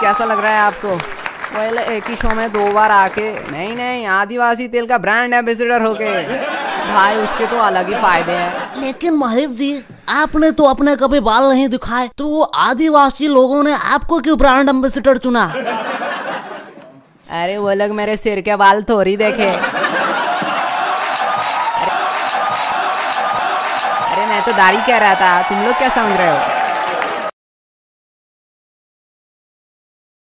कैसा लग रहा है आपको? वेल एक ही शो में 2 बार आके, नहीं आदिवासी तेल का ब्रांड एम्बेसडर होके, भाई उसके तो अलग ही फायदे हैं। लेकिन महब जी, आपने तो अपने कभी बाल नहीं दिखाए, तो वो आदिवासी लोगों ने आपको क्यों ब्रांड एम्बेसडर चुना? अरे वो लोग मेरे सिर के बाल थोड़ी देखे। अरे मैं तो दाढ़ी कह रहा था, तुम लोग क्या समझ रहे हो?